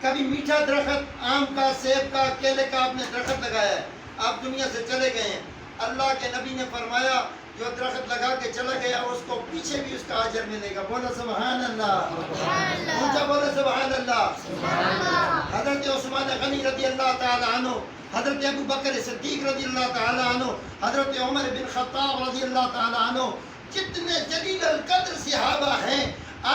کبھی میٹھا درخت آم کا، سیب کا، کیلے کا آپ نے درخت لگایا ہے، آپ دنیا سے چلے گئے ہیں، اللہ کے نبی نے فرمایا جو درخت لگا کے چلا گیا اس کو پیچھے بھی اس کا اجر ملے گا. بولو سبحان اللہ، اونچا بولو سبحان اللہ. حضرت عثمان غنی رضی اللہ تعالی عنہ، حضرت ابو بکر صدیق رضی اللہ تعالی عنہ، حضرت عمر بن خطاب رضی اللہ تعالی عنہ، جتنے جلیل القدر صحابہ ہیں،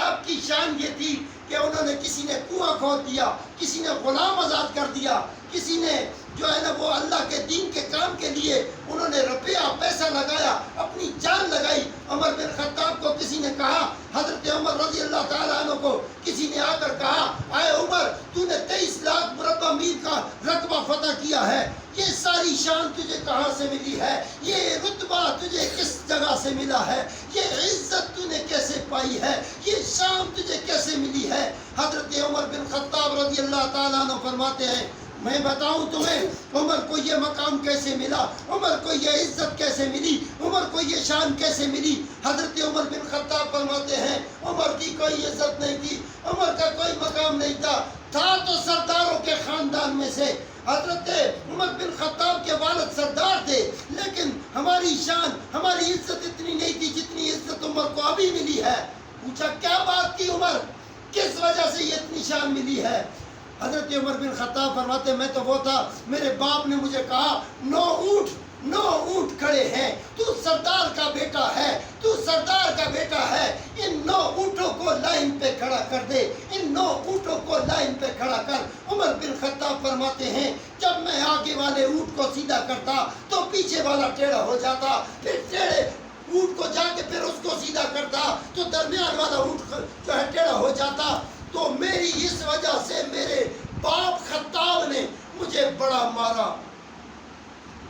آپ کی شان یہ تھی کہ انہوں نے کسی نے کنواں کھود دیا، کسی نے غلام آزاد کر دیا، کسی نے جو ہے نا وہ اللہ کے دین کے کام کے لیے انہوں نے روپیہ پیسہ لگایا، اپنی جان لگائی. عمر بن خطاب کو کسی نے کہا، حضرت عمر رضی اللہ تعالیٰ عنہ کو کسی نے آ کر کہا، اے عمر تو نے 23 لاکھ مربع میل کا رقبہ فتح کیا ہے، یہ ساری شان تجھے کہاں سے ملی ہے؟ یہ رتبہ تجھے کس جگہ سے ملا ہے؟ یہ عزت تو نے کیسے پائی ہے؟ یہ شان تجھے کیسے ملی ہے؟ حضرت عمر بن خطاب رضی اللہ تعالیٰ عنہ فرماتے ہیں میں بتاؤں تمہیں عمر کو یہ مقام کیسے ملا، عمر کو یہ عزت کیسے ملی، عمر کو یہ شان کیسے ملی. حضرت عمر بن خطاب فرماتے ہیں عمر کی کوئی عزت نہیں تھی، عمر کا کوئی مقام نہیں تھا تو سرداروں کے خاندان میں سے. حضرت عمر بن خطاب کے والد سردار تھے، لیکن ہماری شان، ہماری عزت اتنی نہیں تھی جتنی عزت عمر کو ابھی ملی ہے. پوچھا کیا بات کی عمر، کس وجہ سے یہ اتنی شان ملی ہے؟ حضرت عمر بن خطاب فرماتے میں تو وہ تھا، میرے باپ نے مجھے کہا 9 اونٹ کھڑے ہیں، تو سردار کا بیٹا ہے، تو سردار کا بیٹا ہے، ان 9 اونٹوں کو لائن پہ کھڑا کر دے، ان 9 اونٹوں کو لائن پہ کھڑا کر. عمر بن خطاب فرماتے ہیں جب میں آگے والے اونٹ کو سیدھا کرتا تو پیچھے والا ٹیڑھا ہو جاتا، پھر ٹیڑھے اونٹ کو جا کے پھر اس کو سیدھا کرتا تو درمیان والا اونٹ جو ہے ٹیڑھا ہو جاتا. تو میری اس وجہ سے میرے باپ خطاب نے مجھے بڑا مارا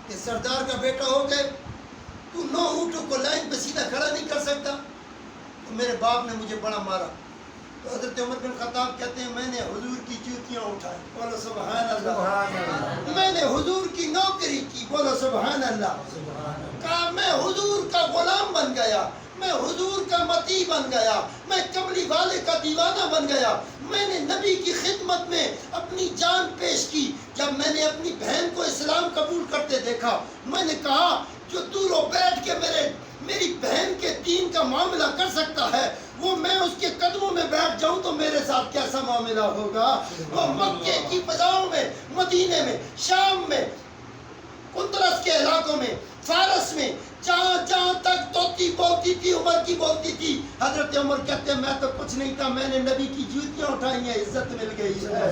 کہ سردار کا بیٹا ہو گئے تو 9 اونٹوں کو لائن پہ سیدھا کھڑا نہیں کر سکتا. تو میرے باپ نے مجھے بڑا مارا. تو حضرت عمر بن خطاب کہتے ہیں میں نے حضور کی جوتیاں اٹھائی. بولو سبحان اللہ. میں نے حضور کی نوکری کی. بولو سبحان اللہ. کہا میں حضور کا غلام بن گیا، میں حضور کا مطیع بن گیا، میں کملی والے کا دیوانہ بن گیا. میں نے نبی کی خدمت میں اپنی جان پیش کی. جب میں نے اپنی بہن کو اسلام قبول کرتے دیکھا میں نے کہا جو دوروں بیٹھ کے میری بہن کے دین کا معاملہ کر سکتا ہے وہ میں اس کے قدموں میں بیٹھ جاؤں تو میرے ساتھ کیسا معاملہ ہوگا. وہ مکے کی فضاؤں میں، مدینے میں، شام میں، قندرس کے علاقوں میں، فارس میں، جہاں تک توتی بولتی تھی عمر کی بولتی تھی. حضرت عمر کہتے ہیں میں تو کچھ نہیں تھا، میں نے نبی کی جوتیاں اٹھائی ہیں، عزت مل گئی ہے.